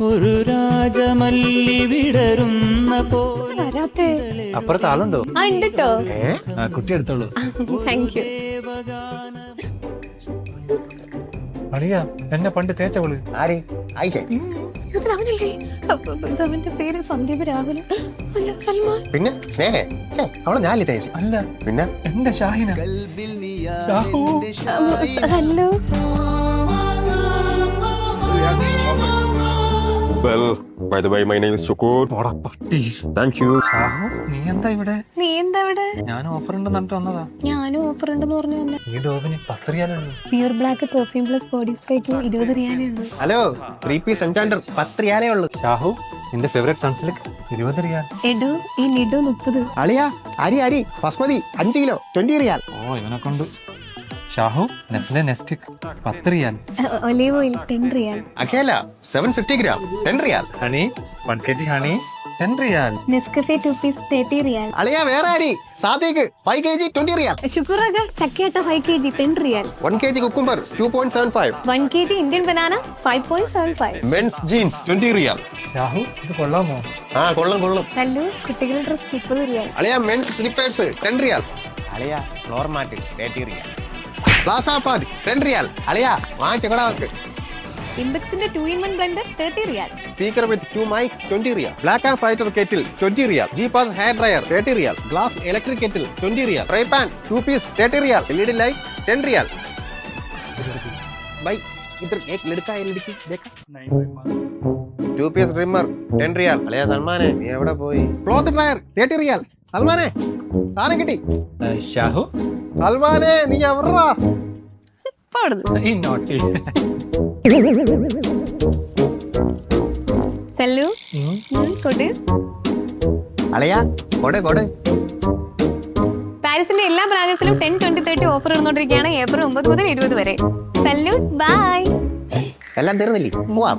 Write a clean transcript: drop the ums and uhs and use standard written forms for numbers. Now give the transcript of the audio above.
ഒരു രാജമല്ലി വിടരുന്ന അപ്പുറത്ത് ആളുണ്ടോ? കുട്ടി എടുത്തോളൂ. Thank you. അളിയ എന്നെ പണ്ട് തേച്ചവള് ആര്? ആയിഷ? അവനല്ലേ? അവന്റെ പേര് സന്ദീപ് രാഹുൽ. അല്ല, സൽമാൻ. പിന്നെ സ്നേഹ അവളെ ഞാനില്ല തേച്ച്. അല്ല, പിന്നെ എന്റെ Shahina. Shahu. Hello. Well, by the way, my name is Chukur. പോടാ പട്ടി. Thank you. ഷാഹു, നീ എന്താ ഇവിടെ? നീ എന്താ ഇവിടെ? ഞാൻ ഓഫർ ഉണ്ടെന്ന് പറഞ്ഞിട്ട് വന്നതാ. ഞാനും ഓഫർ ഉണ്ടെന്ന് പറഞ്ഞു തന്നെ. ഈ ഡോവിന് 10 റിയാലുള്ളൂ. Pure black perfume plus body സ്പ്രേക്ക് 20 റിയാലേ ഉള്ളൂ. ഹലോ, 3 പീസ് എൻചാൻഡർ 10 റിയാലേ ഉള്ളൂ. ഷാഹു, നിന്റെ ഫേവറേറ്റ് സൺസിൽക്ക് 20 റിയാൽ. എടോ, ഈ നിഡോ 30. അളിയ അരി ബസ്മതി 5 കിലോ 20 റിയാൽ. ഓ, ഇവനെ കൊണ്ട്. ഷാഹു, നെസ്ലെ നെസ്ക്വിക് 10 റിയാൽ. ഒലീവ് ഓയിൽ 10 റിയാൽ. അഖേല 750 ഗ്രാം 10 റിയാൽ. ഹണി 1 kg ഹണി 10 റിയാൽ. നെസ്കഫേ 2 പീസ് 30 റിയാൽ. അളിയ വേറെ അരി സാദിഖ് 5 kg 20 റിയാൽ. ശുക്രക ചക്കേട്ട 5 kg 10 റിയാൽ. 1 kg cucumber 2.75. 1 kg Indian banana 5.75. Men's jeans 20 റിയാൽ. ഷാഹു, ഇത് കൊള്ളാമോ? കൊള്ളും. ഹലോ, കുട്ടികളുടെ ഡ്രസ് 30 റിയാൽ. അളിയ മെൻസ് സ്ലിപ്പേഴ്സ് 10 റിയാൽ. അളിയ ഫ്ലോർ മാറ്റ് 30 റിയാൽ. പ്ലാസ പാഡ് 10 റിയാൽ. അളിയ വാങ്ങിച്ചെടാ വർക്ക്. ഇംബെക്സിന്റെ 2-in-1 ബ്ലെൻഡർ 30 റിയാൽ. സ്പീക്കർ വിത്ത് 2 mic 20 റിയാൽ. ബ്ലാക്ക് ആൻഡ് ഫൈറ്റർ കെറ്റിൽ 20 റിയാൽ. ജീപാസ് ഹെയർ ഡ്രയർ 30 റിയാൽ. ഗ്ലാസ് ഇലക്ട്രിക് കെറ്റിൽ 20 റിയാൽ. ഫ്രൈ പാൻ 2 पीस 30 റിയാൽ. LED लाइट 10 रियाल. भाई इधर एक लड़का है, लड़की देखा. 2 पीस ट्रिमर 10 റിയാൽ. അളിയ സൽമാനെ നീ എവിടെ പോയി? ക്ലോത്ത് ഡ്രയർ 30 റിയാൽ. സൽമാനെ സാധനം കിട്ടി. ഷാഹു, സൽമാനെ നീ എവിടാ? ഈ നോട്ടി. സല്ലു കൊട്. അളിയ കൊട്. പാരീസിന്റെ എല്ലാ ബ്രാഞ്ചസിലും 10, 20, 30 ഓഫർ ഇടുന്നോണ്ടിരിക്കുകയാണ് ഏപ്രിൽ 9 മുതൽ 20 വരെ. സല്ലു, ബൈ. എല്ലാം തീർന്നില്ലേ? പോവാം.